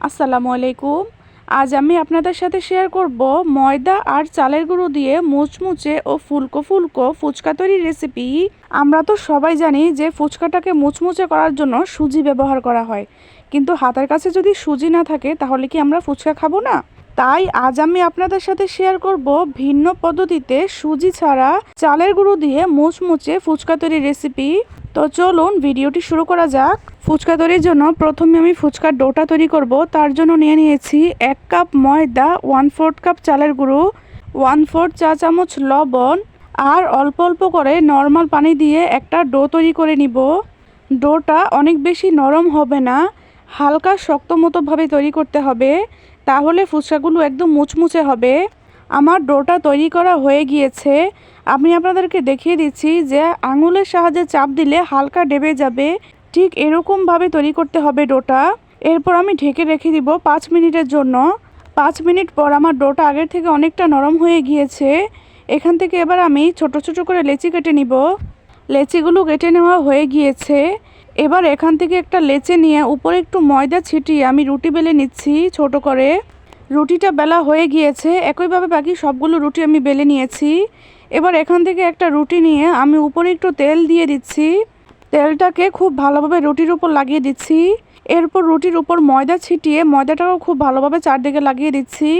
আসসালামু আলাইকুম। আজ আমি আপনাদের সাথে শেয়ার করব ময়দা আর চালের গুঁড়ো দিয়ে মুচমুচে ও ফুলকো ফুলকো ফুচকা তৈরির রেসিপি। আমরা তো সবাই জানি যে ফুচকাটাকে মুচমুচে করার জন্য সুজি ব্যবহার করা হয়, কিন্তু হাতের কাছে যদি সুজি না থাকে তাহলে কি আমরা ফুচকা খাবো না? তাই আজ আমি আপনাদের সাথে শেয়ার করব ভিন্ন পদ্ধতিতে সুজি ছাড়া চালের গুঁড়ো দিয়ে মুচমুচে ফুচকা তৈরির রেসিপি। তো চলুন ভিডিওটি শুরু করা যাক। ফুচকা তৈরির জন্য প্রথমে আমি ফুচকার ডোটা তৈরি করব। তার জন্য নিয়ে নিয়েছি 1 কাপ ময়দা, 1/4 কাপ চালের গুঁড়ো, 1/4 চা চামচ লবণ আর অল্প অল্প করে নর্মাল পানি দিয়ে একটা ডো তৈরি করে নিব। ডোটা অনেক বেশি নরম হবে না, হালকা শক্ত মতোভাবে তৈরি করতে হবে, তাহলে ফুচকাগুলো একদম মুচমুচে হবে। আমার ডোটা তৈরি করা হয়ে গিয়েছে। আমি আপনাদেরকে দেখিয়ে দিচ্ছি যে আঙুলের সাহায্যে চাপ দিলে হালকা ডেবে যাবে, ঠিক এরকমভাবে তৈরি করতে হবে ডোটা। এরপর আমি ঢেকে রেখে দিব 5 মিনিটের জন্য। 5 মিনিট পর আমার ডোটা আগের থেকে অনেকটা নরম হয়ে গিয়েছে। এখান থেকে এবার আমি ছোট ছোট করে লেচি কেটে নিব। লেচিগুলো কেটে নেওয়া হয়ে গিয়েছে। এবার এখান থেকে একটা লেচি নিয়ে উপরে একটু ময়দা ছিটিয়ে আমি রুটি বেলে নিচ্ছি ছোট করে। রুটিটা বেলা হয়ে গিয়েছে, একইভাবে বাকি সবগুলো রুটি আমি বেলে নিয়েছি। এবার এখান থেকে একটা রুটি নিয়ে আমি উপরে একটু তেল দিয়ে দিচ্ছি। তেলটাকে খুব ভালোভাবে রুটির উপর লাগিয়ে দিচ্ছি। এরপর রুটির উপর ময়দা ছিটিয়ে ময়দাটাও খুব ভালোভাবে চারদিকে লাগিয়ে দিচ্ছি।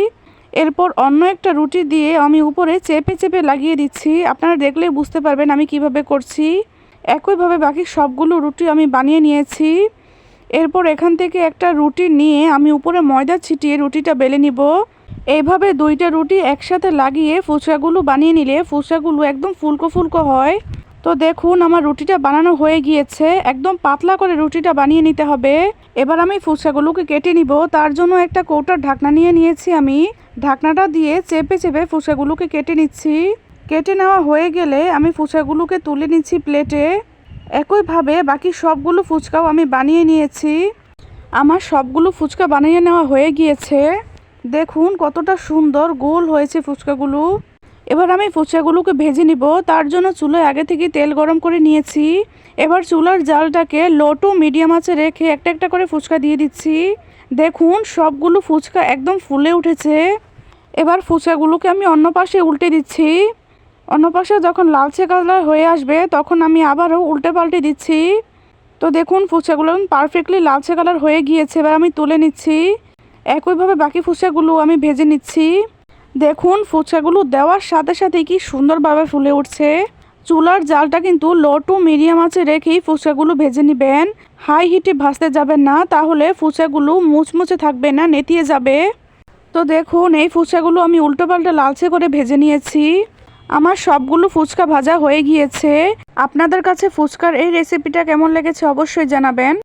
এরপর অন্য একটা রুটি দিয়ে আমি উপরে চেপে চেপে লাগিয়ে দিচ্ছি। আপনারা দেখলেই বুঝতে পারবেন আমি কিভাবে করছি। একইভাবে বাকি সবগুলো রুটি আমি বানিয়ে নিয়েছি। এরপর এখান থেকে একটা রুটি নিয়ে আমি উপরে ময়দা ছিটিয়ে রুটিটা বেলে নিব। এইভাবে দুইটা রুটি একসাথে লাগিয়ে ফুচকাগুলো বানিয়ে নিলে ফুচকাগুলো একদম ফুলকো ফুলকো হয়। তো দেখুন আমার রুটিটা বানানো হয়ে গিয়েছে। একদম পাতলা করে রুটিটা বানিয়ে নিতে হবে। এবার আমি ফুচকাগুলোকে কেটে নিব। তার জন্য একটা কৌটার ঢাকনা নিয়ে নিয়েছি আমি। ঢাকনাটা দিয়ে চেপে চেপে ফুচকাগুলোকে কেটে নিচ্ছি। কেটে নেওয়া হয়ে গেলে আমি ফুচকাগুলোকে তুলে নিচ্ছি প্লেটে। একইভাবে বাকি সবগুলো ফুচকাও আমি বানিয়ে নিয়েছি। আমার সবগুলো ফুচকা বানিয়ে নেওয়া হয়ে গিয়েছে। দেখুন কতটা সুন্দর গোল হয়েছে ফুচকাগুলো। এবার আমি ফুচকাগুলোকে ভেজে নিব। তার জন্য চুলায় আগে থেকে তেল গরম করে নিয়েছি। এবার চুলার জালটাকে লো টু মিডিয়াম আঁচে রেখে একটা একটা করে ফুচকা দিয়ে দিচ্ছি। দেখুন সবগুলো ফুচকা একদম ফুলে উঠেছে। এবার ফুচকাগুলোকে আমি অন্য পাশে উল্টে দিচ্ছি। অন্য পাশে যখন লালচে কালার হয়ে আসবে তখন আমি আবারও উল্টে পাল্টে দিচ্ছি। তো দেখুন ফুচকাগুলো পারফেক্টলি লালচে কালার হয়ে গিয়েছে। এবার আমি তুলে নিচ্ছি। একইভাবে বাকি ফুচকাগুলো আমি ভেজে নিচ্ছি। দেখুন ফুচকাগুলো দেওয়ার সাথে সাথে কি সুন্দরভাবে ফুলে উঠছে। চুলার জালটা কিন্তু লো টু মিডিয়াম আঁচে রেখেই ফুচকাগুলো ভেজে নেবেন। হাই হিটে ভাজতে যাবেন না, তাহলে ফুচকাগুলো মুচমুচে থাকবে না, নেতিয়ে যাবে। তো দেখুন এই ফুচকাগুলো আমি উল্টো পাল্টে লালচে করে ভেজে নিয়েছি। আমার সবগুলো ফুচকা ভাজা হয়ে গিয়েছে। আপনাদের কাছে ফুচকার এই রেসিপিটা কেমন লেগেছে অবশ্যই জানাবেন।